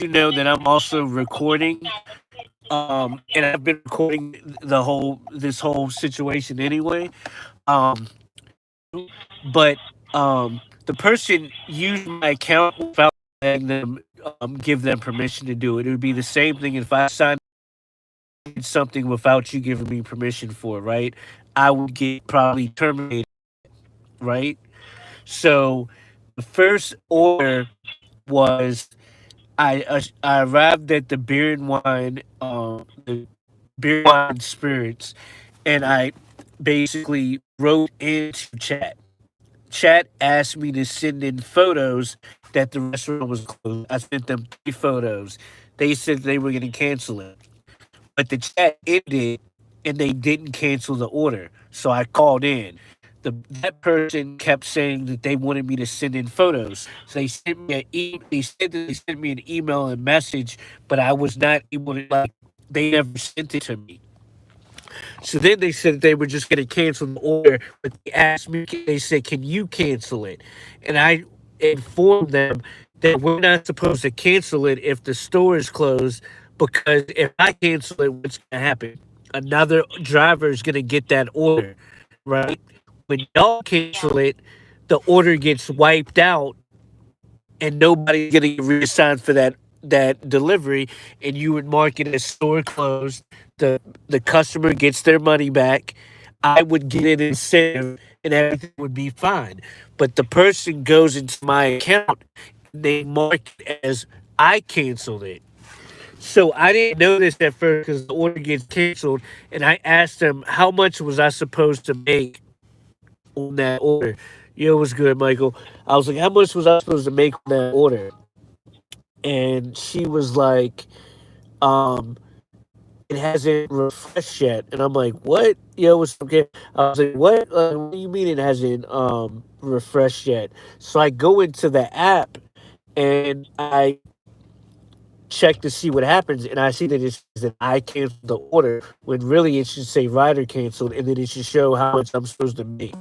you know that I'm also recording, and I've been recording the whole this whole situation anyway. Um, but the person used my account without letting them give them permission to do it. It would be the same thing if I signed something without you giving me permission for it, right? I would get probably terminated, right? So the first order was I arrived at the beer and wine, the beer wine spirits, and I basically wrote into chat. Chat asked me to send in photos that the restaurant was closed. I sent them 3 photos. They said they were going to cancel it, but the chat ended and they didn't cancel the order. So I called in. That person kept saying that they wanted me to send in photos. So they sent me they said that they sent me an email and message, but I was not able to like they never sent it to me. So then they said they were just going to cancel the order, but they asked me, they said, "Can you cancel it?" And I informed them that we're not supposed to cancel it if the store is closed, because if I cancel it, what's going to happen? Another driver is going to get that order, right? When y'all cancel Yeah. it, the order gets wiped out and nobody's going to get reassigned for that delivery, and you would mark it as store closed. The customer gets their money back. I would get an incentive and everything would be fine. But the person goes into my account and they mark it as I canceled it. So I didn't know this at first because the order gets canceled, and I asked them how much was I supposed to make on that order. Yo, what's good, Michael? I was like, how much was I supposed to make on that order? And she was like, um, it hasn't refreshed yet. And I'm like, what? Yo, what's okay? I was like, what do you mean it hasn't refreshed yet? So I go into the app and I check to see what happens, and I see that it says that I canceled the order when really it should say rider canceled, and then it should show how much I'm supposed to make,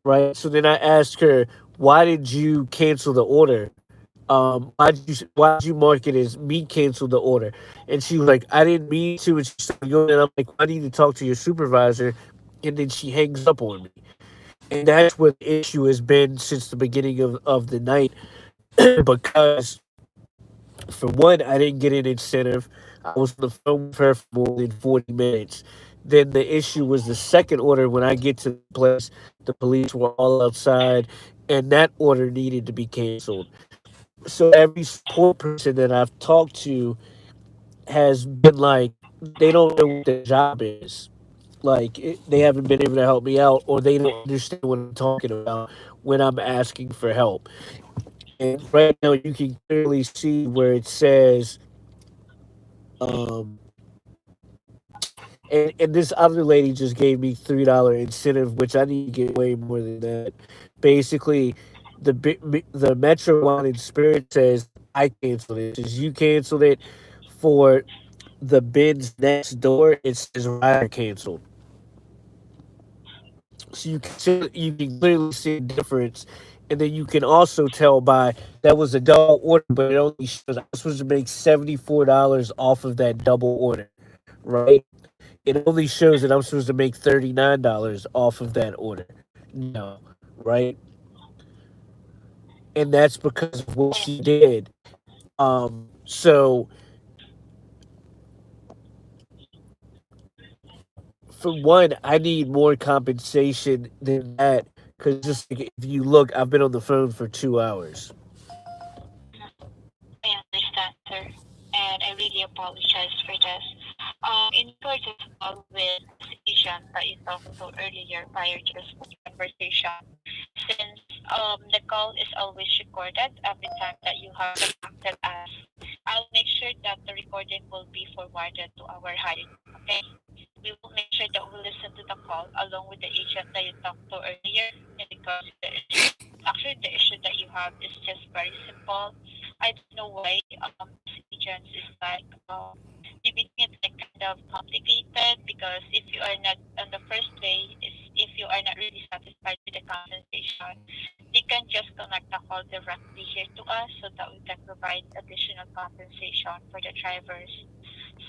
right? So then I asked her, why did you cancel the order? Why did you mark it as me cancel the order? And she was like, I didn't mean to. And she started going, and I'm like, I need to talk to your supervisor. And then she hangs up on me, and that's what the issue has been since the beginning of the night. Because for one, I didn't get an incentive. I was on the phone with her for more than 40 minutes. Then the issue was the second order. When I get to the place, the police were all outside, and that order needed to be canceled. So every support person that I've talked to has been like, they don't know what their job is. Like, they haven't been able to help me out, or they don't understand what I'm talking about when I'm asking for help. And right now, you can clearly see where it says, um, and this other lady just gave me $3 incentive, which I need to get way more than that. Basically, the Metro Wine and Spirit says I canceled it. It says you canceled it. For the bids next door, it says rider canceled. So you can clearly see a difference, and then you can also tell by that was a double order, but it only shows I was supposed to make $74 off of that double order, right? It only shows that I'm supposed to make $39 off of that order. No, right? And that's because of what she did. So for one, I need more compensation than that. Because just like, if you look, I've been on the phone for 2 hours. I understand, sir, and I really apologize for this. In regards as well with this agent that you talked to earlier prior to this conversation, since the call is always recorded every time that you have contacted us, I'll make sure that the recording will be forwarded to our hiring team, okay? We will make sure that we listen to the call along with the agent that you talked to earlier in regards to the issue. Actually, the issue that you have is just very simple. I don't know why this agent is like they make it like kind of complicated, because if you are not on the first place, if you are not really satisfied with the compensation, they can just connect the call directly here to us so that we can provide additional compensation for the drivers.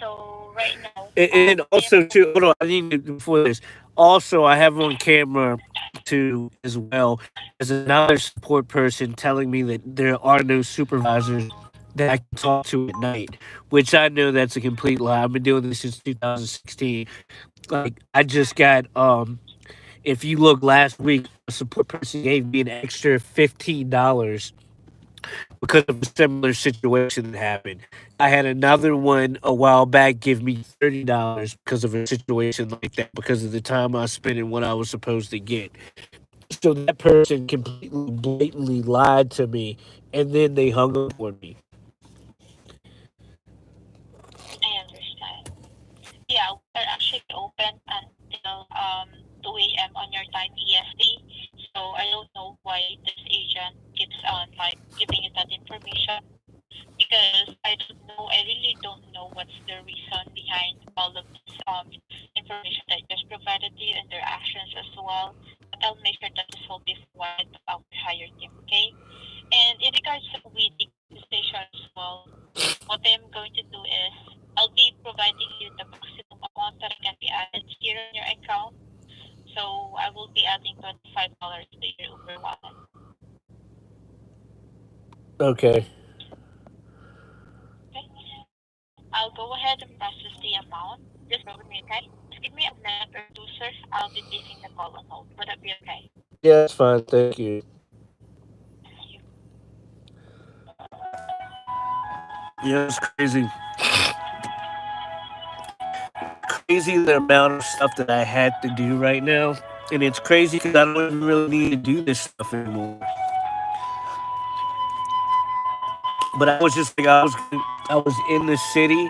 So right now, And I am also too, hold on, I need to before this. Also, I have on camera too as well as another support person telling me that there are no supervisors that I can talk to at night, which I know that's a complete lie. I've been doing this since 2016. Like I just got if you look last week, a support person gave me an extra $15 because of a similar situation that happened. I had another one a while back give me $30 because of a situation like that because of the time I spent and what I was supposed to get. So that person completely blatantly lied to me and then they hung up on me. I understand. Yeah, we're actually open until 2 a.m. on your time EST. So I don't know why this agent keeps on like giving you that information because I don't know. I really don't know what's the reason behind all of this information that you just provided to you and their actions as well. But I'll make sure that this will be forwarded to our higher team. Okay. And in regards to with the compensation as well, what I'm going to do is I'll be providing you the maximum amount that can be added here on your account. So I will be adding $25 to your Uber wallet. Okay. Okay. I'll go ahead and process the amount. Just bear with me, okay? Just give me a minute or two, sir. I'll be placing the call on hold. Would that be okay? Yeah, that's fine. Thank you. Thank you. Yeah, it's crazy. Crazy the amount of stuff that I had to do right now. And it's crazy because I don't even really need to do this stuff anymore. But I was just like, I was in the city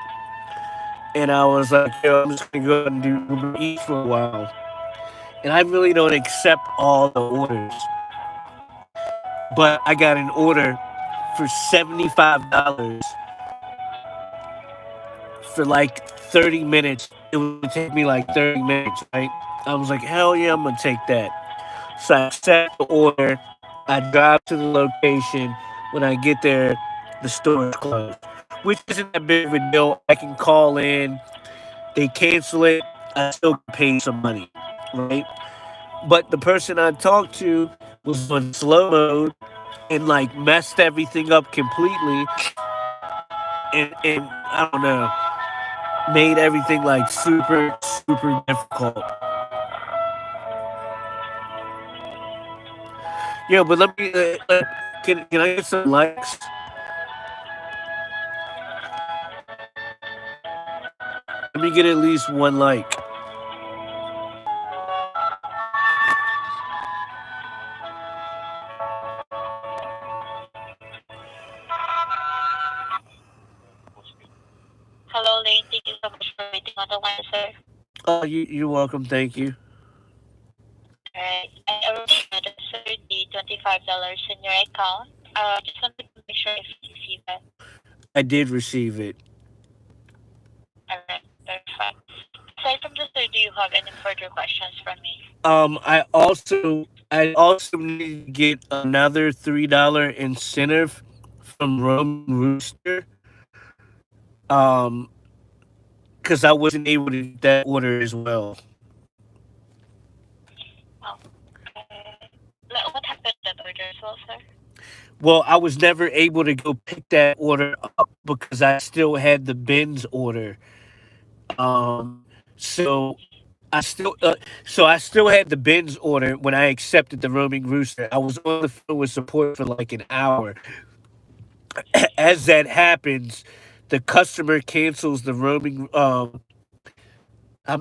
and I was like, yo, I'm just gonna go and do Uber Eats for a while. And I really don't accept all the orders. But I got an order for $75 for like 30 minutes. It would take me like 30 minutes, right? I was like, hell yeah, I'm gonna take that. So I accept the order. I drive to the location. When I get there, the store is closed, which isn't that big of a deal. I can call in, they cancel it, I still pay some money, right? But the person I talked to was on slow mode and like messed everything up completely, and I don't know, made everything like super difficult. Yeah, but let me can I get some likes? Let me get at least one like. Hello, Lane. Thank you so much for waiting on the line, sir. Oh, you're welcome. Thank you. Alright. I already added, sir, the $25 in your account. Just wanted to make sure if you receive it. I did receive it. Alright. Perfect. Aside from this, sir, do you have any further questions from me? I also need to get another $3 incentive from Roman Rooster. Um, because I wasn't able to get that order as well. Oh, okay. What happened to that order as well, sir? Well, I was never able to go pick that order up because I still had the Ben's order. Um, so I still, I still had the Ben's order when I accepted the roaming rooster. I was on the phone with support for like an hour. As that happens, the customer cancels the roaming. I'm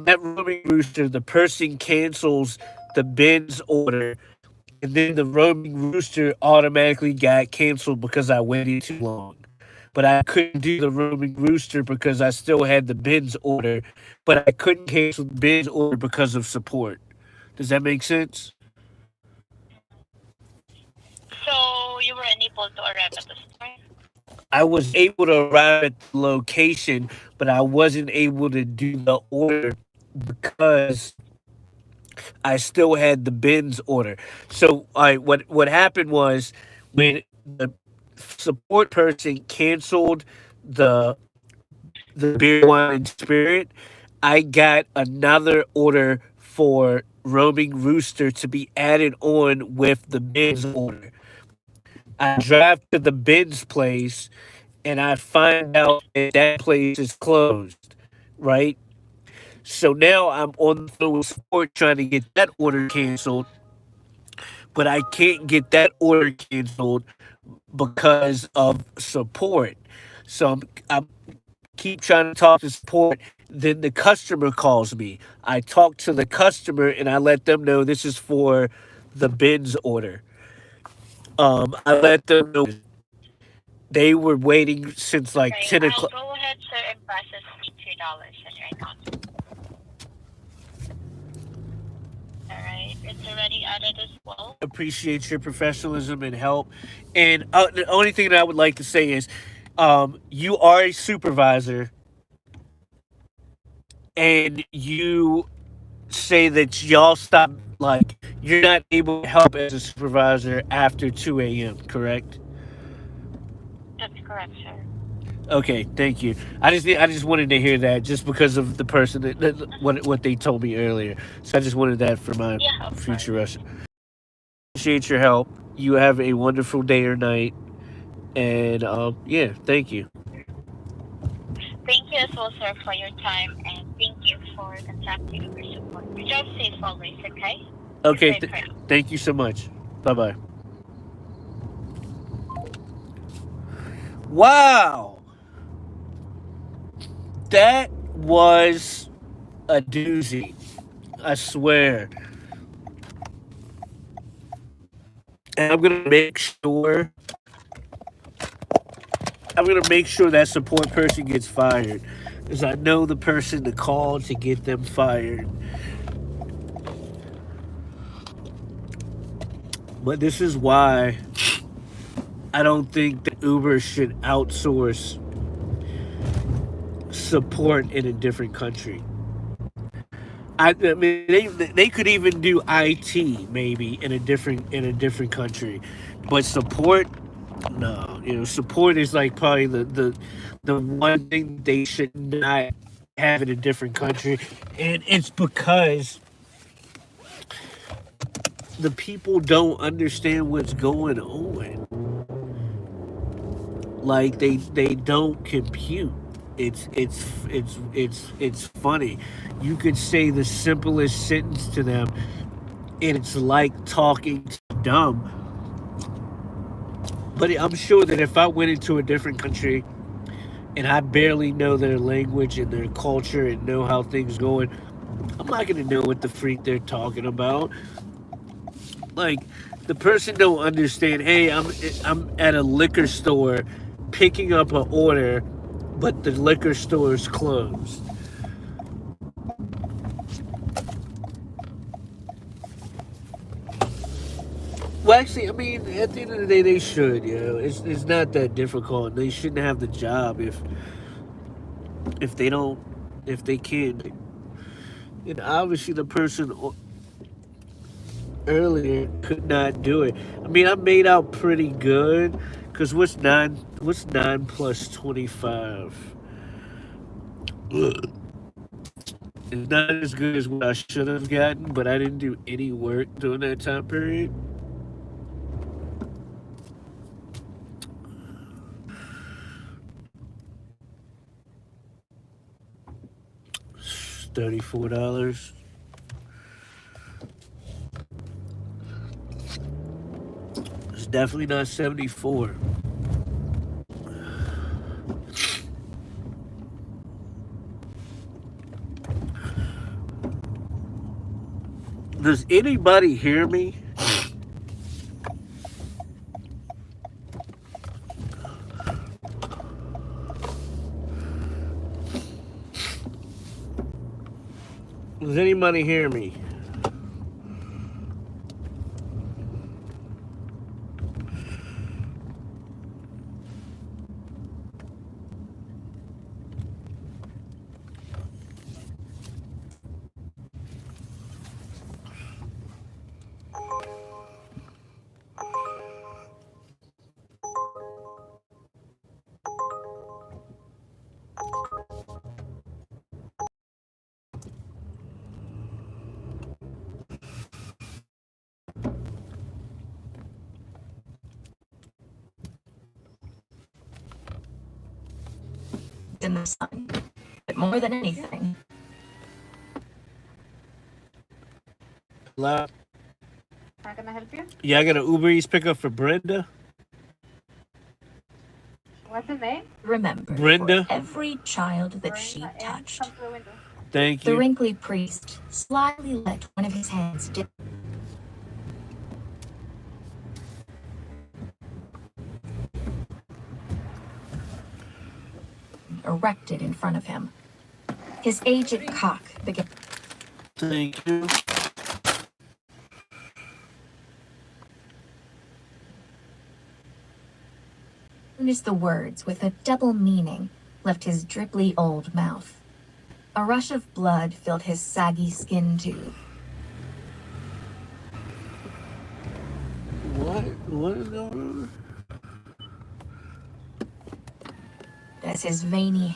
at roaming rooster. The person cancels the Ben's order, and then the roaming rooster automatically got canceled because I waited too long. But I couldn't do the roaming rooster because I still had the Ben's order, but I couldn't cancel the Ben's order because of support. Does that make sense? So you were unable to arrive at the store? I was able to arrive at the location, but I wasn't able to do the order because I still had the Ben's order. So, what happened was when the support person canceled the the beer, wine, and spirit, I got another order for Roaming Rooster to be added on with the Ben's order. I drive to the Ben's place and I find out that that place is closed, right? So now I'm on the phone with support trying to get that order canceled, but I can't get that order canceled because of support. So I'm keep trying to talk to support. Then the customer calls me. I talk to the customer and I let them know this is for the bins order. I let them know they were waiting since like Okay, 10 o'clock. I'll go ahead, sir, and process $2 in your account. All right, it's already added as well. Appreciate your professionalism and help. And the only thing that I would like to say is, you are a supervisor, and you say that y'all stop, like you're not able to help as a supervisor after 2 a.m. Correct? That's correct, sir. Okay, thank you. I just wanted to hear that just because of the person what they told me earlier. So I just wanted that for my Yeah, of future course. reference. Appreciate your help. You have a wonderful day or night, and yeah, thank you. Thank you as well, sir, for your time, and thank you for contacting Uber support. Drive safe always, okay? Okay, Stay pretty. thank you so much. Bye bye. Wow, that was a doozy. I swear. And I'm gonna make sure that support person gets fired, because I know the person to call to get them fired. But this is why I don't think that Uber should outsource support in a different country. I mean, they could even do IT maybe in a different country, but support, no. You know, support is like probably the one thing they should not have in a different country, and it's because the people don't understand what's going on. Like they don't compute. It's funny. You could say the simplest sentence to them, and it's like talking to dumb. But I'm sure that if I went into a different country and I barely know their language and their culture and know how things going, I'm not gonna know what the freak they're talking about. Like, the person don't understand. Hey, I'm at a liquor store picking up an order, but the liquor store is closed. Well, actually, I mean, at the end of the day, they should. You know, it's not that difficult. They shouldn't have the job if they don't, if they can't. And obviously, the person earlier could not do it. I mean, I made out pretty good, because What's 9 plus 25? Ugh. It's not as good as what I should have gotten, but I didn't do any work during that time period. $34. It's definitely not 74. Does anybody hear me? Does anybody hear me? In the sun, but more than anything, Hello? How can I help you? Yeah, I got an Uber Eats pickup for Brenda. What's the name? remember, Brenda. for every child that she Brenda, and touched, come to the window. Thank the you. wrinkly priest slyly let one of his hands dip erected in front of him. His aged cock began Thank you. as the words with a double meaning left his dripply old mouth. A rush of blood filled his saggy skin tube. What is going on? As his veiny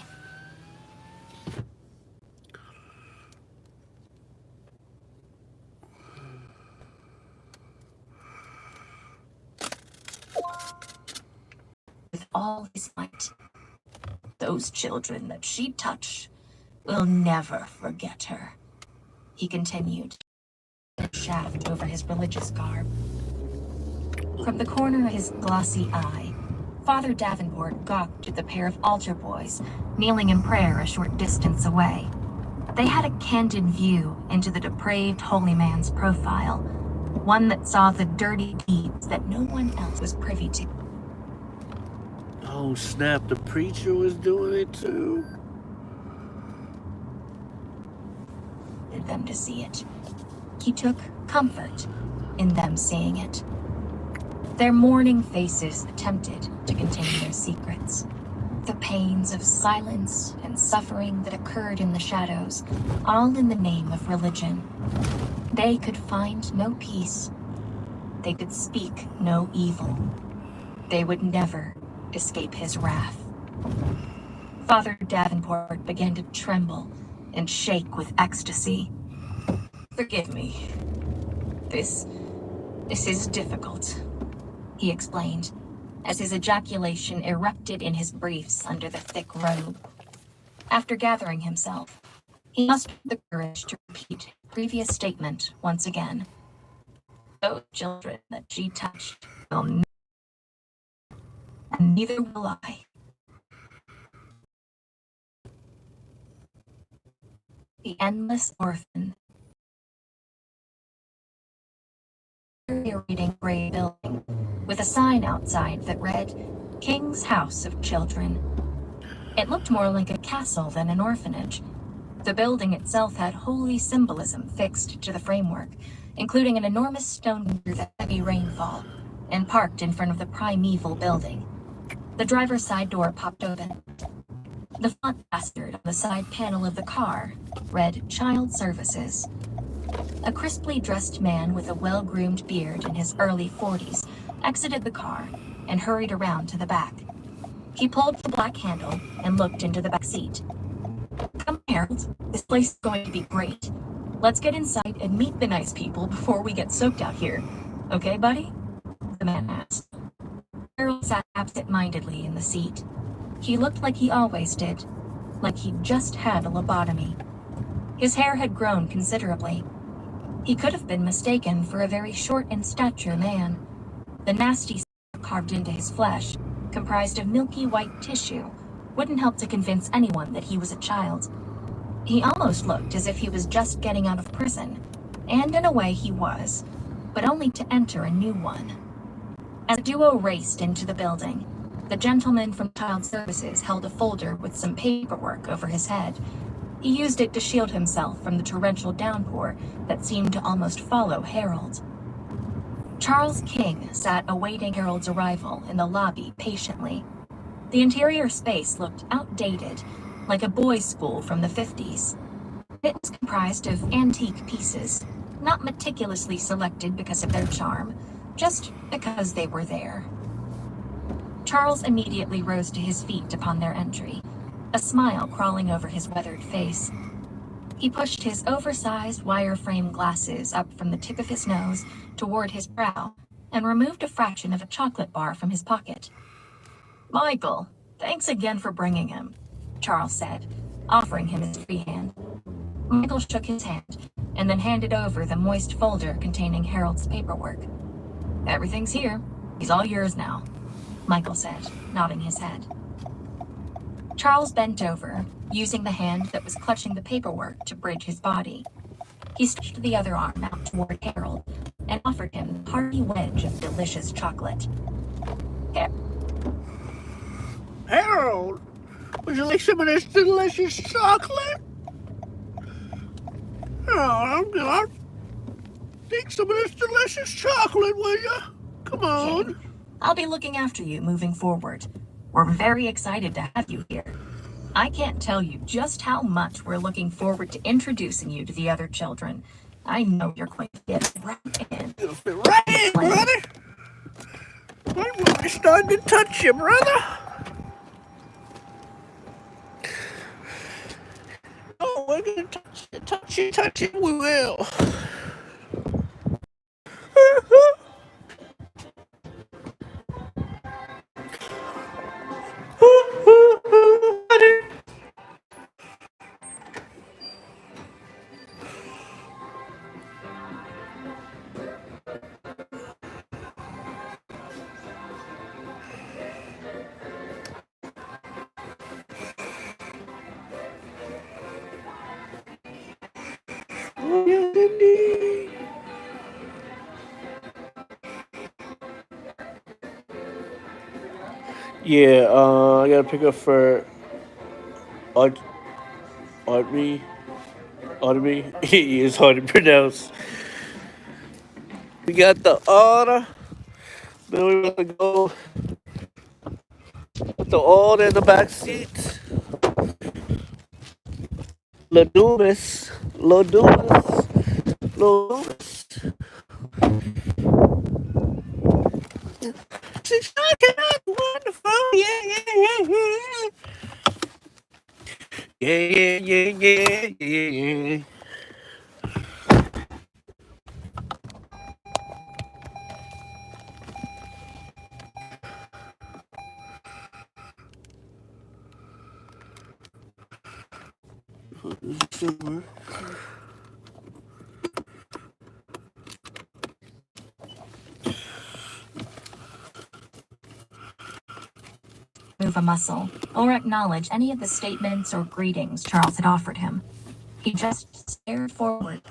with all his might. Those children that she touched will never forget her, he continued, a shaft over his religious garb. From the corner of his glossy eye, Father Davenport gawked at the pair of altar boys kneeling in prayer a short distance away. They had a candid view into the depraved holy man's profile, one that saw the dirty deeds that no one else was privy to. Oh snap, the preacher was doing it too. Wanted them to see it. He took comfort in them seeing it. Their mourning faces attempted to contain their secrets. The pains of silence and suffering that occurred in the shadows, all in the name of religion. They could find no peace. They could speak no evil. They would never escape his wrath. Father Davenport began to tremble and shake with ecstasy. Forgive me. This is difficult, he explained, as his ejaculation erupted in his briefs under the thick robe. After gathering himself, he mustered the courage to repeat his previous statement once again. Those children that she touched will never, and neither will I. The endless orphan. A reading gray building with a sign outside that read, King's House of Children. It looked more like a castle than an orphanage. The building itself had holy symbolism fixed to the framework, including an enormous stone through the heavy rainfall, and parked in front of the primeval building. The driver's side door popped open. The front placard on the side panel of the car read Child Services. A crisply dressed man with a well-groomed beard in his early 40s exited the car and hurried around to the back. He pulled the black handle and looked into the back seat. Come, Harold. This place is going to be great. Let's get inside and meet the nice people before we get soaked out here. Okay, buddy? The man asked. Harold sat absent-mindedly in the seat. He looked like he always did, like he'd just had a lobotomy. His hair had grown considerably. He could have been mistaken for a very short in stature man. The nasty scar carved into his flesh, comprised of milky white tissue, wouldn't help to convince anyone that he was a child. He almost looked as if he was just getting out of prison, and in a way he was, but only to enter a new one. As the duo raced into the building, the gentleman from Child Services held a folder with some paperwork over his head. He used it to shield himself from the torrential downpour that seemed to almost follow Harold. Charles King sat awaiting Harold's arrival in the lobby patiently. The interior space looked outdated, like a boys' school from the 50s. It was comprised of antique pieces, not meticulously selected because of their charm, just because they were there. Charles immediately rose to his feet upon their entry. a smile crawling over his weathered face. He pushed his oversized wire-frame glasses up from the tip of his nose toward his brow and removed a fraction of a chocolate bar from his pocket. "Michael, thanks again for bringing him," Charles said, offering him his free hand. Michael shook his hand and then handed over the moist folder containing Harold's paperwork. "Everything's here. He's all yours now," Michael said, nodding his head. Charles bent over, using the hand that was clutching the paperwork to bridge his body. He stretched the other arm out toward Harold and offered him a hearty wedge of delicious chocolate. Harold, would you like some of this delicious chocolate? Oh, I'm good. Take some of this delicious chocolate, will you? Come on. I'll be looking after you moving forward. We're very excited to have you here. I can't tell you just how much we're looking forward to introducing you to the other children. I know you're going to get right in. You'll fit right in, brother. I'm really starting to touch you, brother. Oh, we're going to touch you, we will. Yeah, I gotta pick up for Artemy. It's hard to pronounce. We got the honor. Then we gotta go with the order in the back seat. Ladumas. She's wonderful. Yeah. Move a muscle or acknowledge any of the statements or greetings Charles had offered him. He just stared forward,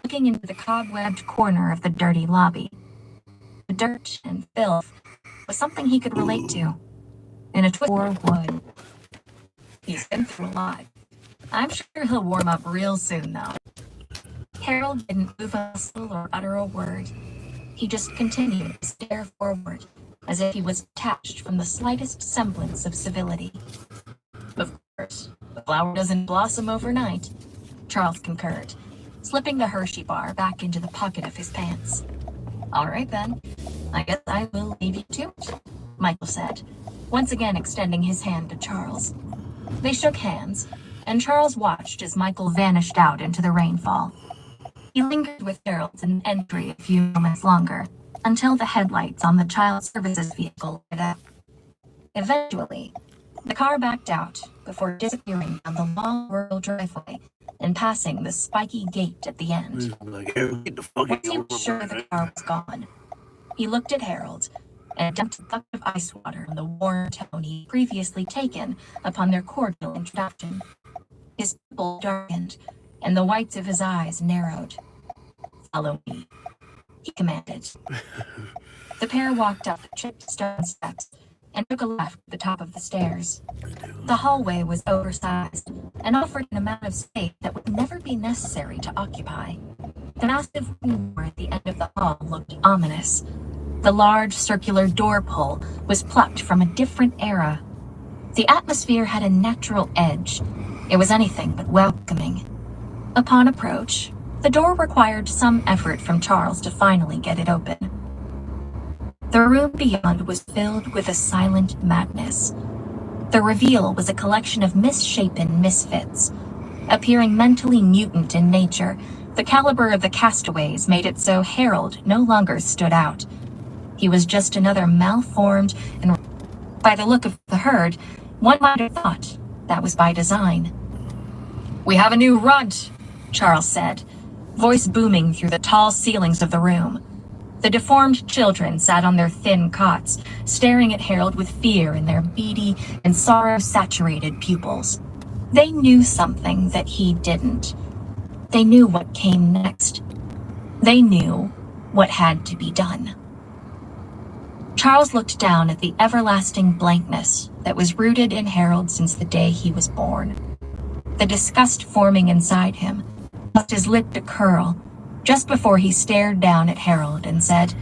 looking into the cobwebbed corner of the dirty lobby. The dirt and filth was something he could relate to. In a twist or wood. He's been through a lot. I'm sure he'll warm up real soon, though. Harold didn't move a muscle or utter a word. He just continued to stare forward, as if he was detached from the slightest semblance of civility. Of course, the flower doesn't blossom overnight, Charles concurred, slipping the Hershey bar back into the pocket of his pants. All right then, I guess I will leave you to it, Michael said, once again extending his hand to Charles. They shook hands, and Charles watched as Michael vanished out into the rainfall. He lingered with Harold in the entry a few moments longer, until the headlights on the child services vehicle lit up. Eventually, the car backed out before disappearing down the long rural driveway and passing the spiky gate at the end. Once he was sure the car was gone, he looked at Harold and dumped a bucket of ice water on the warm tone he'd previously taken upon their cordial introduction. His pupil darkened, and the whites of his eyes narrowed. "Follow me," he commanded. The pair walked up the chipped stone steps and took a left at the top of the stairs. The hallway was oversized and offered an amount of space that would never be necessary to occupy. The massive wooden door at the end of the hall looked ominous. The large circular door pull was plucked from a different era. The atmosphere had a natural edge. It was anything but welcoming. Upon approach, the door required some effort from Charles to finally get it open. The room beyond was filled with a silent madness. The reveal was a collection of misshapen misfits. Appearing mentally mutant in nature, the caliber of the castaways made it so Harold no longer stood out. He was just another malformed and, by the look of the herd, one might have thought that was by design. "We have a new runt," Charles said, voice booming through the tall ceilings of the room. The deformed children sat on their thin cots, staring at Harold with fear in their beady and sorrow-saturated pupils. They knew something that he didn't. They knew what came next. They knew what had to be done. Charles looked down at the everlasting blankness that was rooted in Harold since the day he was born. The disgust forming inside him caused his lip to curl just before he stared down at Harold and said,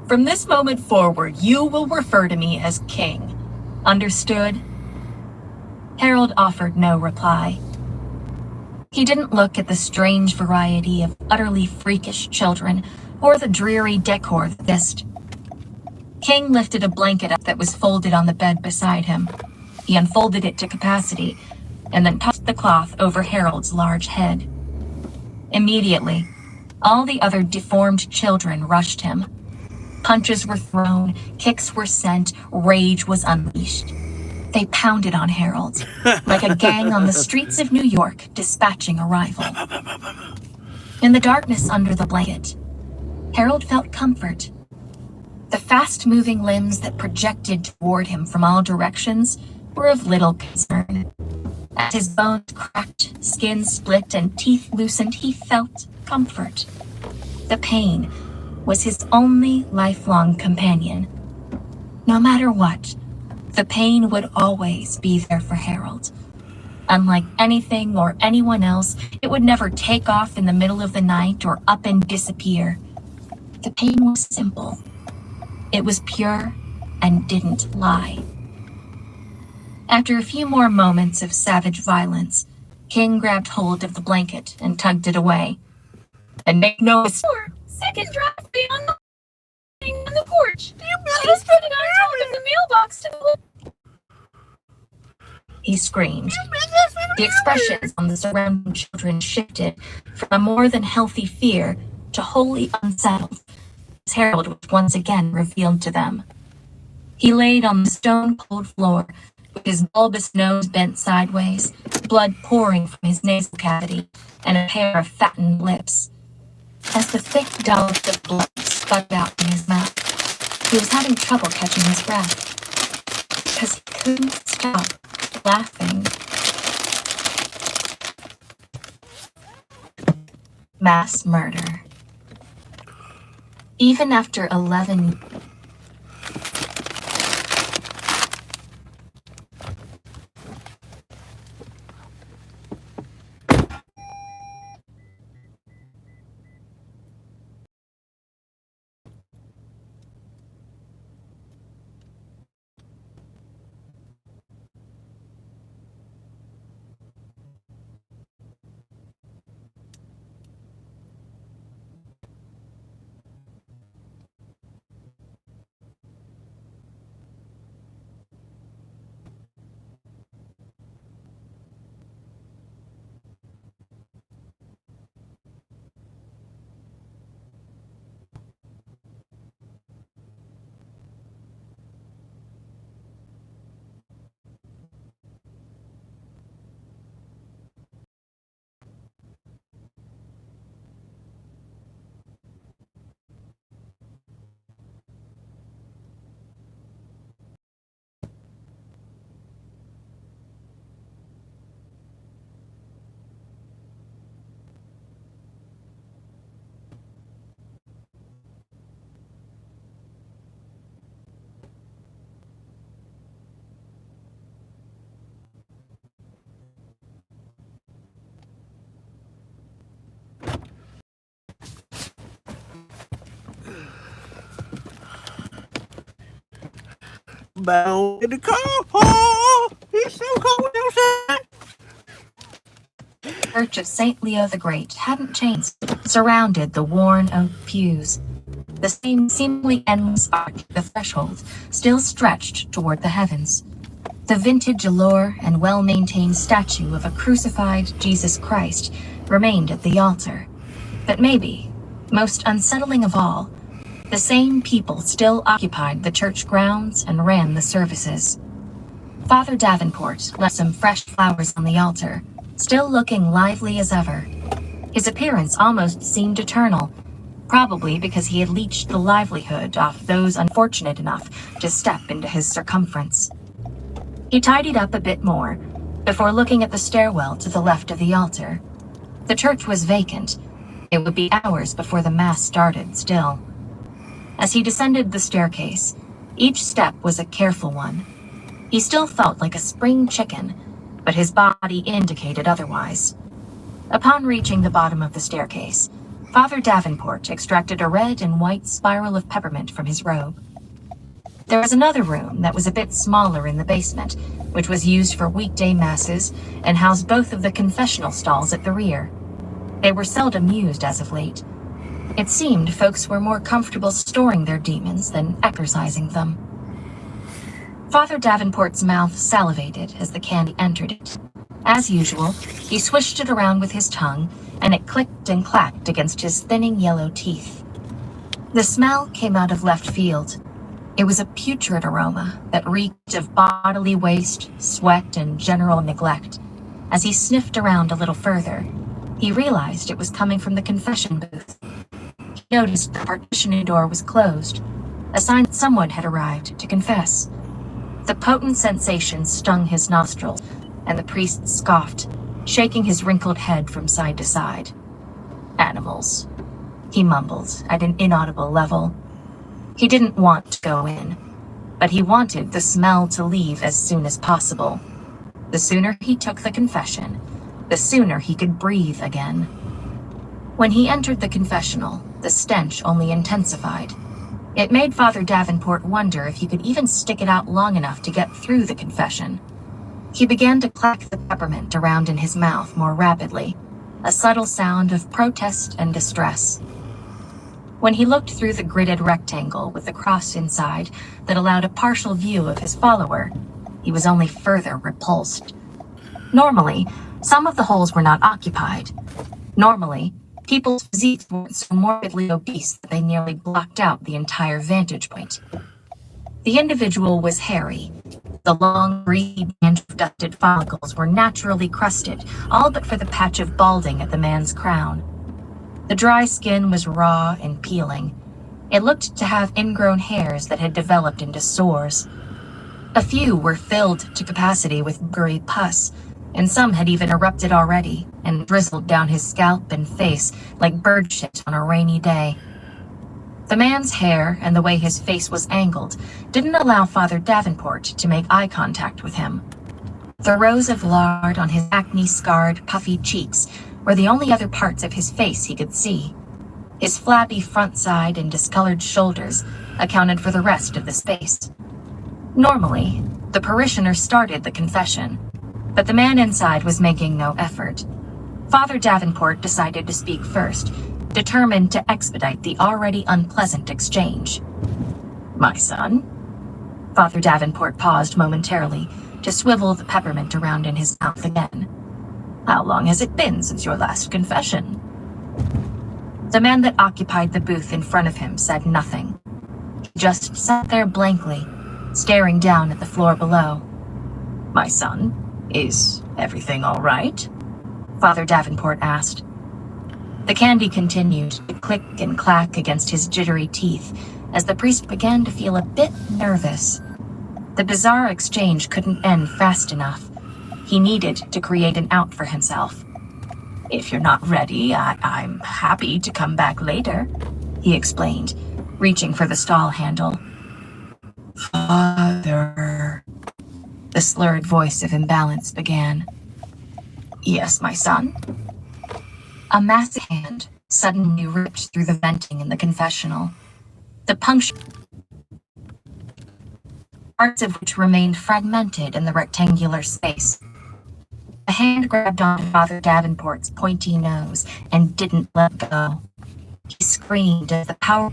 "From this moment forward, you will refer to me as King. Understood?" Harold offered no reply. He didn't look at the strange variety of utterly freakish children or the dreary decor that this. King lifted a blanket up that was folded on the bed beside him. He unfolded it to capacity and then tossed the cloth over Harold's large head. Immediately, all the other deformed children rushed him. Punches were thrown, kicks were sent, rage was unleashed. They pounded on Harold, like a gang on the streets of New York dispatching a rival. In the darkness under the blanket, Harold felt comfort. The fast-moving limbs that projected toward him from all directions were of little concern. As his bones cracked, skin split, and teeth loosened, he felt comfort. The pain was his only lifelong companion. No matter what, the pain would always be there for Harold. Unlike anything or anyone else, it would never take off in the middle of the night or up and disappear. The pain was simple. It was pure and didn't lie. After a few more moments of savage violence, King grabbed hold of the blanket and tugged it away. "And make no mistake, second driveway on the porch. Just put it on top of the mailbox to the..." He screamed. The expressions on the surrounding children shifted from a more than healthy fear to wholly unsettled, as Harold was once again revealed to them. He laid on the stone-cold floor, with his bulbous nose bent sideways, blood pouring from his nasal cavity, and a pair of fattened lips. As the thick dollops of blood sputtered out from his mouth, he was having trouble catching his breath, because he couldn't stop laughing. Mass murder. Even after 11 Bow in the car. Oh, it's so cold outside. The Church of St. Leo the Great hadn't changed, surrounded the worn oak pews. The same seemingly endless arch of the threshold still stretched toward the heavens. The vintage allure and well-maintained statue of a crucified Jesus Christ remained at the altar. But maybe, most unsettling of all, the same people still occupied the church grounds and ran the services. Father Davenport left some fresh flowers on the altar, still looking lively as ever. His appearance almost seemed eternal, probably because he had leached the livelihood off those unfortunate enough to step into his circumference. He tidied up a bit more before looking at the stairwell to the left of the altar. The church was vacant. It would be hours before the mass started still. As he descended the staircase, each step was a careful one. He still felt like a spring chicken, but his body indicated otherwise. Upon reaching the bottom of the staircase, Father Davenport extracted a red and white spiral of peppermint from his robe. There was another room that was a bit smaller in the basement, which was used for weekday masses and housed both of the confessional stalls at the rear. They were seldom used as of late. It seemed folks were more comfortable storing their demons than exorcising them. Father Davenport's mouth salivated as the candy entered it. As usual, he swished it around with his tongue, and it clicked and clacked against his thinning yellow teeth. The smell came out of left field. It was a putrid aroma that reeked of bodily waste, sweat, and general neglect. As he sniffed around a little further, he realized it was coming from the confession booth. He noticed the partition door was closed, a sign that someone had arrived to confess. The potent sensation stung his nostrils, and the priest scoffed, shaking his wrinkled head from side to side. Animals, he mumbled at an inaudible level. He didn't want to go in, but he wanted the smell to leave as soon as possible. The sooner he took the confession, the sooner he could breathe again. When he entered the confessional, the stench only intensified. It made Father Davenport wonder if he could even stick it out long enough to get through the confession. He began to clack the peppermint around in his mouth more rapidly, a subtle sound of protest and distress. When he looked through the gridded rectangle with the cross inside that allowed a partial view of his follower, he was only further repulsed. Normally, some of the holes were not occupied. Normally, people's physiques weren't so morbidly obese that they nearly blocked out the entire vantage point. The individual was hairy. The long, greasy band of dusted follicles were naturally crusted, all but for the patch of balding at the man's crown. The dry skin was raw and peeling. It looked to have ingrown hairs that had developed into sores. A few were filled to capacity with gooey pus, and some had even erupted already and drizzled down his scalp and face like bird shit on a rainy day. The man's hair and the way his face was angled didn't allow Father Davenport to make eye contact with him. The rows of lard on his acne-scarred, puffy cheeks were the only other parts of his face he could see. His flabby front side and discolored shoulders accounted for the rest of the space. Normally, the parishioner started the confession, but the man inside was making no effort. Father Davenport decided to speak first, determined to expedite the already unpleasant exchange. "My son?" Father Davenport paused momentarily to swivel the peppermint around in his mouth again. "How long has it been since your last confession?" The man that occupied the booth in front of him said nothing. He just sat there blankly, staring down at the floor below. "My son, is everything all right?" Father Davenport asked. The candy continued to click and clack against his jittery teeth as the priest began to feel a bit nervous. The bizarre exchange couldn't end fast enough. He needed to create an out for himself. "If you're not ready, I'm happy to come back later," he explained, reaching for the stall handle. "Father," the slurred voice of imbalance began. "Yes, my son?" A massive hand suddenly ripped through the venting in the confessional. The puncture, parts of which remained fragmented in the rectangular space. The hand grabbed onto Father Davenport's pointy nose and didn't let go. He screamed as the power...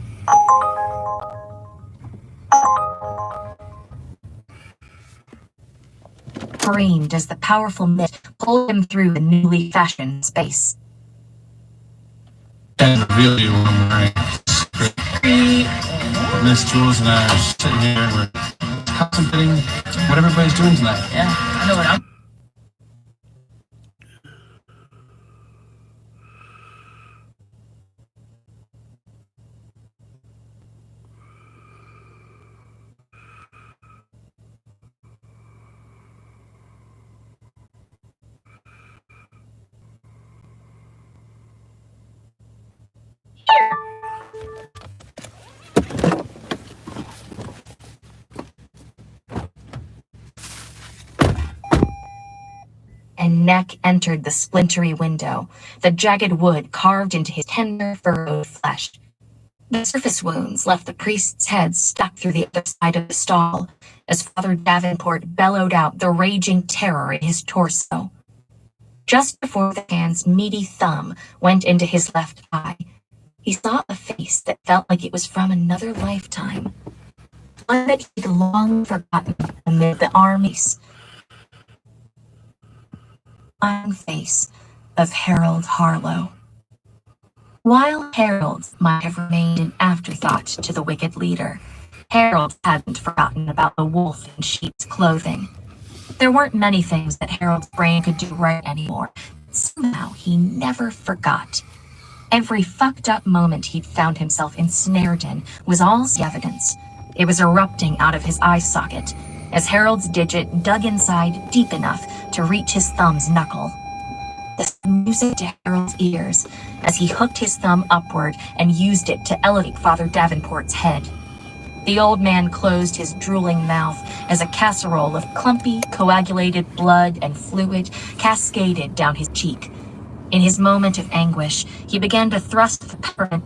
screamed as the powerful mitt pulled him through the newly fashioned space. And reveal you what I'm wearing. Miss Jules and I are sitting here and we're contemplating what everybody's doing tonight. Yeah, I know what I'm. And Neck entered the splintery window, the jagged wood carved into his tender, furrowed flesh. The surface wounds left the priest's head stuck through the other side of the stall, as Father Davenport bellowed out the raging terror in his torso. Just before the hand's meaty thumb went into his left eye, he saw a face that felt like it was from another lifetime, one that he'd long forgotten amid the armies. Face of Harold Harlow. While Harold might have remained an afterthought to the wicked leader, Harold hadn't forgotten about the wolf in sheep's clothing. There weren't many things that Harold's brain could do right anymore. Somehow he never forgot. Every fucked up moment he'd found himself ensnared in was all evidence. It was erupting out of his eye socket as Harold's digit dug inside deep enough to reach his thumb's knuckle. The music to Harold's ears as he hooked his thumb upward and used it to elevate Father Davenport's head. The old man closed his drooling mouth as a casserole of clumpy, coagulated blood and fluid cascaded down his cheek. In his moment of anguish, he began to thrust the peppermint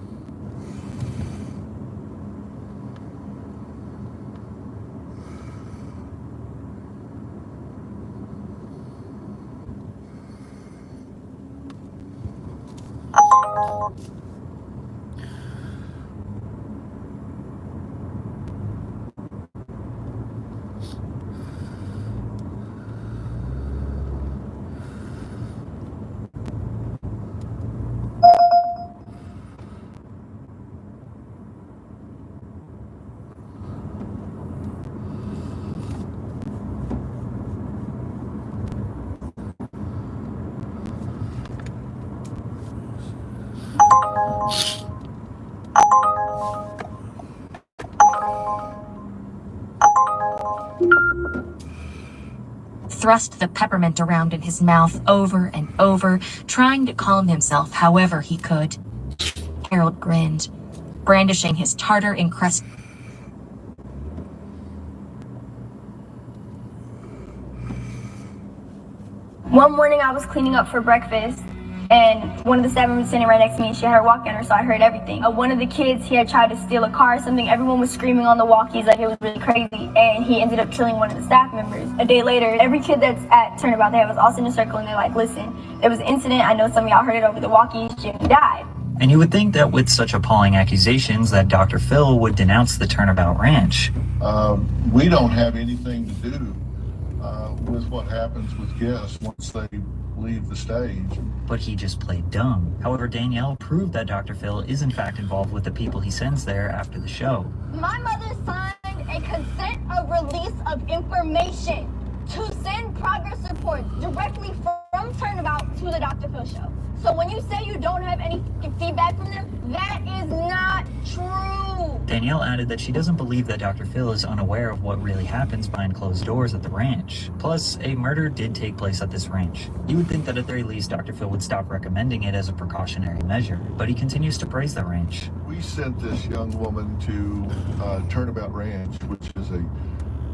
thrust the peppermint around in his mouth over and over, trying to calm himself however he could. Harold grinned, brandishing his tartar-encrusted. One morning I was cleaning up for breakfast, and one of the staff members sitting right next to me, she had her walkie on her, so I heard everything. One of the kids, he had tried to steal a car or something. Everyone was screaming on the walkies like it was really crazy, and he ended up killing one of the staff members. A day later, every kid that's at Turnabout, they have us all in a circle, and they're like, listen, there was an incident, I know some of y'all heard it over the walkies, Jimmy died. And you would think that with such appalling accusations that Dr. Phil would denounce the Turnabout Ranch. We don't have anything to do with what happens with guests once they leave the stage. But he just played dumb. However, Danielle proved that Dr. Phil is in fact involved with the people he sends there after the show. My mother signed a consent of release of information to send progress reports directly from Turnabout to the Dr. Phil show. So when you say you don't have any feedback from them, that is not true. Danielle added that she doesn't believe that Dr. Phil is unaware of what really happens behind closed doors at the ranch. Plus, a murder did take place at this ranch. You would think that at the very least Dr. Phil would stop recommending it as a precautionary measure, but he continues to praise the ranch. We sent this young woman to Turnabout Ranch, which is a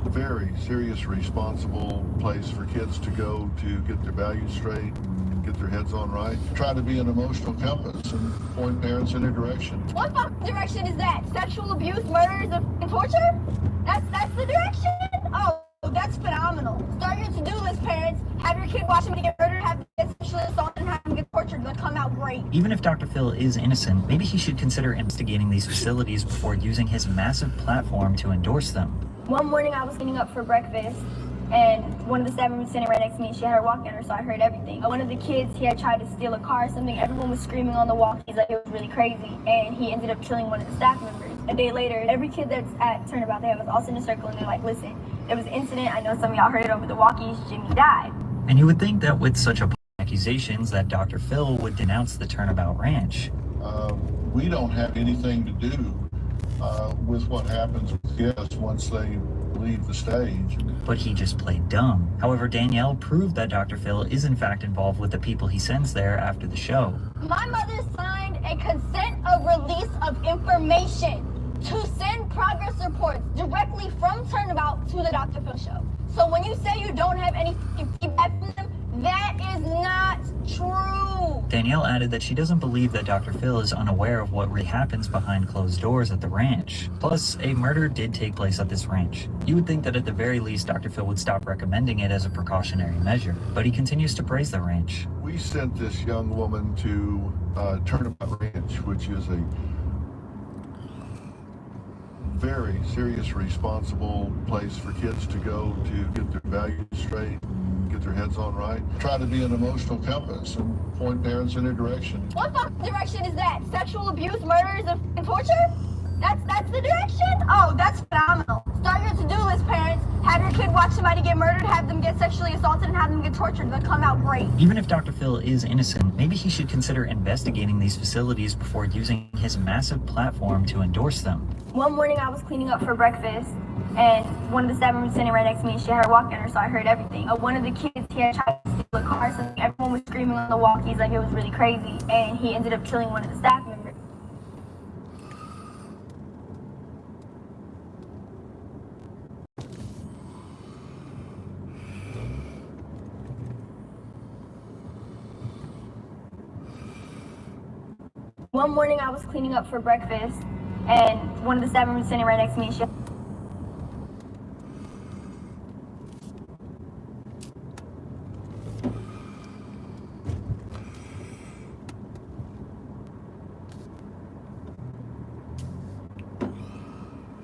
very serious, responsible place for kids to go to get their values straight and get their heads on right. Try to be an emotional compass and point parents in a direction. What fucking direction is that? Sexual abuse, murders, and torture? That's the direction? Oh, that's phenomenal. Start your to-do list, parents. Have your kid watch somebody get murdered, have them get sexually assaulted, and have them get tortured. They'll come out great. Even if Dr. Phil is innocent, maybe he should consider investigating these facilities before using his massive platform to endorse them. One morning I was getting up for breakfast, And one of the staff members sitting right next to me, she had her walkie on her, so I heard everything. One of the kids, he had tried to steal a car or something. Everyone was screaming on the walkies like it was really crazy. And he ended up killing one of the staff members. A day later, every kid that's at Turnabout, they have us all sit in a circle and they're like, listen, there was an incident. I know some of y'all heard it over the walkies. Jimmy died. And you would think that with such accusations that Dr. Phil would denounce the Turnabout Ranch. We don't have anything to do with what happens with guests once they leave the stage. But he just played dumb. However, Danielle proved that Dr. Phil is in fact involved with the people he sends there after the show. My mother signed a consent of release of information to send progress reports directly from Turnabout to the Dr. Phil show. So when you say you don't have any feedback from them, that is not true. Danielle added that she doesn't believe that Dr. Phil is unaware of what really happens behind closed doors at the ranch. Plus, a murder did take place at this ranch. You would think that at the very least Dr. Phil would stop recommending it as a precautionary measure, but he continues to praise the ranch. We sent this young woman to Turnabout Ranch, which is a very serious, responsible place for kids to go to get their values straight and get their heads on right. Try to be an emotional compass and point parents in a direction. What fucking direction is that? Sexual abuse, murders, and torture? That's the direction? Oh, that's phenomenal. Start your to-do list, parents. Have your kid watch somebody get murdered, have them get sexually assaulted, and have them get tortured. They'll come out great. Even if Dr. Phil is innocent, maybe he should consider investigating these facilities before using his massive platform to endorse them. One morning I was cleaning up for breakfast, and one of the staff members sitting right next to me, she had her walkie on her, so I heard everything. One of the kids, he had tried to steal a car or something. Everyone was screaming on the walkies like it was really crazy, and he ended up killing one of the staff members. One morning I was cleaning up for breakfast, and one of the staff members sitting right next to me, she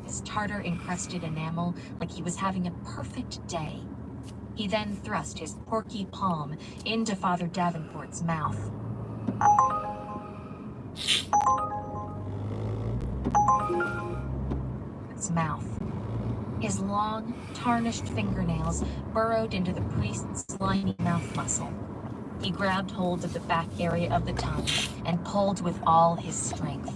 his tartar-encrusted enamel like he was having a perfect day. He then thrust his porky palm into Father Davenport's mouth. His mouth. His long, tarnished fingernails burrowed into the priest's slimy mouth muscle. He grabbed hold of the back area of the tongue and pulled with all his strength.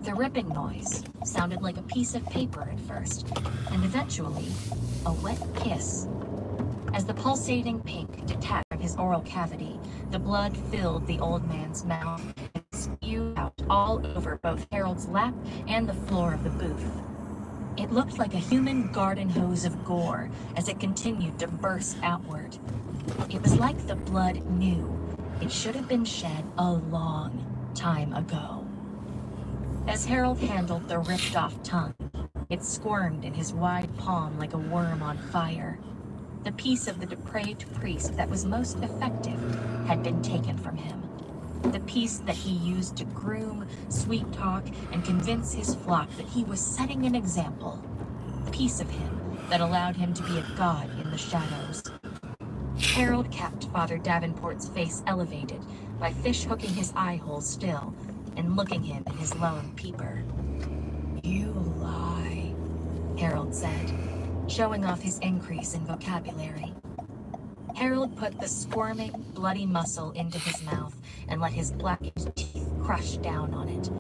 The ripping noise sounded like a piece of paper at first, and eventually, a wet kiss. As the pulsating pink detached from his oral cavity, the blood filled the old man's mouth and spewed out all over both Harold's lap and the floor of the booth. It looked like a human garden hose of gore as it continued to burst outward. It was like the blood knew it should have been shed a long time ago. As Harold handled the ripped-off tongue, it squirmed in his wide palm like a worm on fire. The piece of the depraved priest that was most effective had been taken from him. The piece that he used to groom, sweet-talk, and convince his flock that he was setting an example. The piece of him that allowed him to be a god in the shadows. Harold kept Father Davenport's face elevated by fish-hooking his eye hole still and looking him in his lone peeper. "You lie," Harold said, showing off his increase in vocabulary. Harold put the squirming, bloody muscle into his mouth and let his blackish teeth crush down on it.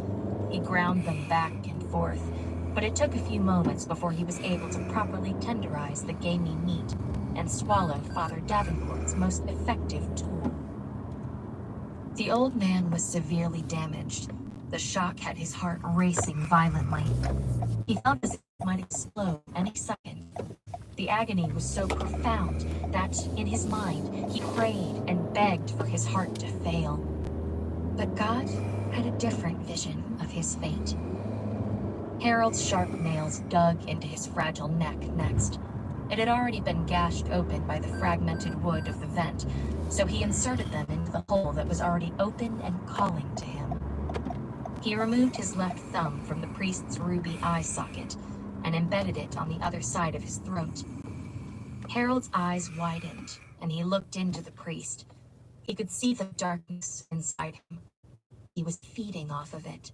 He ground them back and forth, but it took a few moments before he was able to properly tenderize the gamey meat and swallow Father Davenport's most effective tool. The old man was severely damaged. The shock had his heart racing violently. He felt as if it might explode any second. The agony was so profound that, in his mind, he prayed and begged for his heart to fail. But God had a different vision of his fate. Harold's sharp nails dug into his fragile neck next. It had already been gashed open by the fragmented wood of the vent, so he inserted them into the hole that was already open and calling to him. He removed his left thumb from the priest's ruby eye socket and embedded it on the other side of his throat. Harold's eyes widened, and he looked into the priest. He could see the darkness inside him. He was feeding off of it.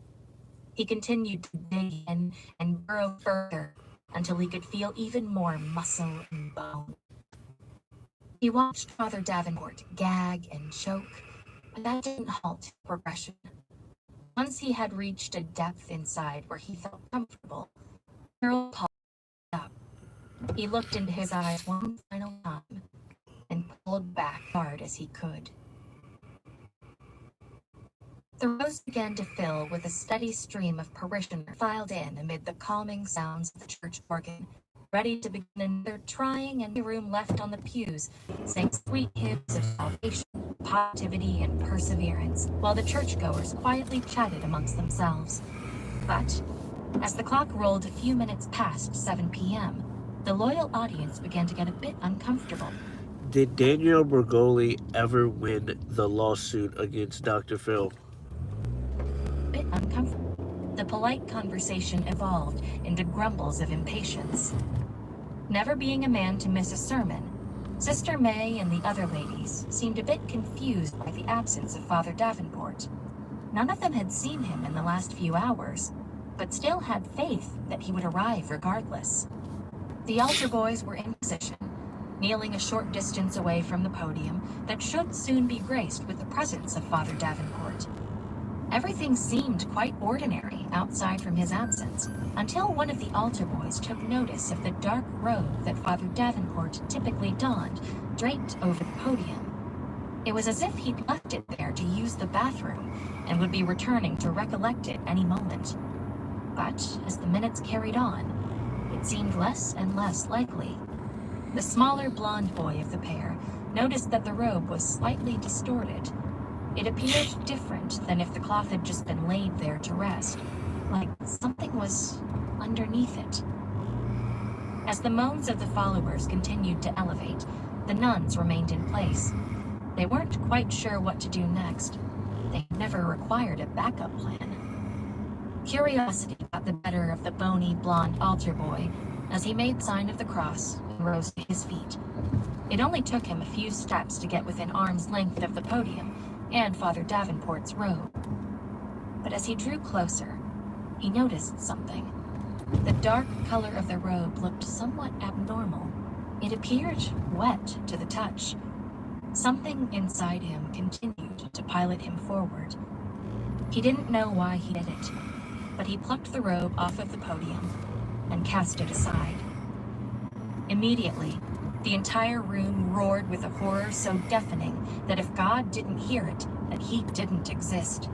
He continued to dig in and burrow further until he could feel even more muscle and bone. He watched Father Davenport gag and choke, but that didn't halt progression. Once he had reached a depth inside where he felt comfortable, Harold pulled up. He looked into his eyes one final time and pulled back hard as he could. The rows began to fill with a steady stream of parishioners filed in amid the calming sounds of the church organ, ready to begin another trying and room left on the pews, sang sweet hymns of salvation, positivity, and perseverance, while the churchgoers quietly chatted amongst themselves. But as the clock rolled a few minutes past 7 p.m., the loyal audience began to get a bit uncomfortable. Did Daniel Bergoli ever win the lawsuit against Dr. Phil? The polite conversation evolved into grumbles of impatience. Never being a man to miss a sermon, Sister May and the other ladies seemed a bit confused by the absence of Father Davenport. None of them had seen him in the last few hours, but still had faith that he would arrive regardless. The altar boys were in position, kneeling a short distance away from the podium that should soon be graced with the presence of Father Davenport. Everything seemed quite ordinary outside from his absence, until one of the altar boys took notice of the dark robe that Father Davenport typically donned, draped over the podium. It was as if he'd left it there to use the bathroom and would be returning to recollect it any moment. But as the minutes carried on, it seemed less and less likely. The smaller blonde boy of the pair noticed that the robe was slightly distorted. It appeared different than if the cloth had just been laid there to rest, like something was underneath it. As the moans of the followers continued to elevate, the nuns remained in place. They weren't quite sure what to do next. They never required a backup plan. Curiosity got the better of the bony, blonde altar boy as he made sign of the cross and rose to his feet. It only took him a few steps to get within arm's length of the podium and Father Davenport's robe. But as he drew closer, he noticed something. The dark color of the robe looked somewhat abnormal. It appeared wet to the touch. Something inside him continued to pilot him forward. He didn't know why he did it, but he plucked the robe off of the podium and cast it aside. Immediately, the entire room roared with a horror so deafening that if God didn't hear it, that he didn't exist.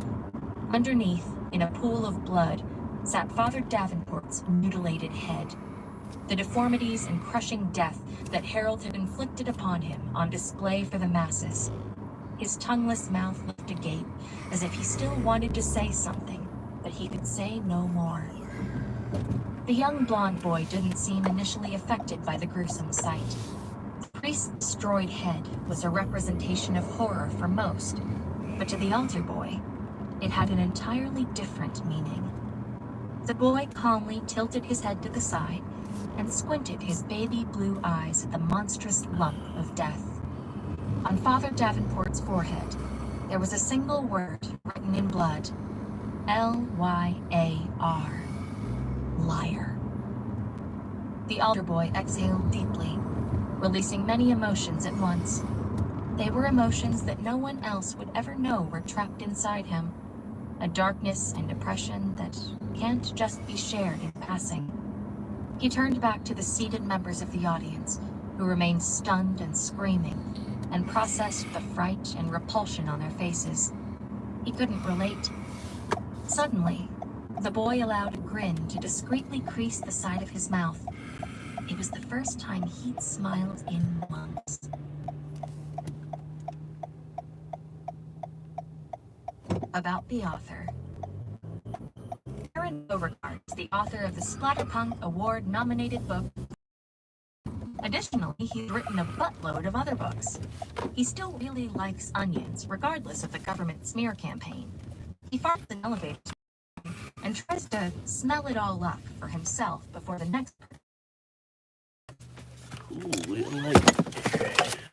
Underneath, in a pool of blood, sat Father Davenport's mutilated head. The deformities and crushing death that Harold had inflicted upon him on display for the masses. His tongueless mouth left agape, as if he still wanted to say something, but he could say no more. The young blonde boy didn't seem initially affected by the gruesome sight. The priest's destroyed head was a representation of horror for most, but to the altar boy, it had an entirely different meaning. The boy calmly tilted his head to the side and squinted his baby blue eyes at the monstrous lump of death. On Father Davenport's forehead, there was a single word written in blood, L-Y-A-R. Liar. The altar boy exhaled deeply, releasing many emotions at once. They were emotions that no one else would ever know were trapped inside him. A darkness and depression that can't just be shared in passing. He turned back to the seated members of the audience, who remained stunned and screaming, and processed the fright and repulsion on their faces. He couldn't relate. Suddenly, the boy allowed a grin to discreetly crease the side of his mouth. It was the first time he'd smiled in months. About the author. Aaron Beauregard is the author of the Splatterpunk Award-nominated book. Additionally, he's written a buttload of other books. He still really likes onions, regardless of the government smear campaign. He farts in elevators and tries to smell it all up for himself before the next person. Ooh, little light.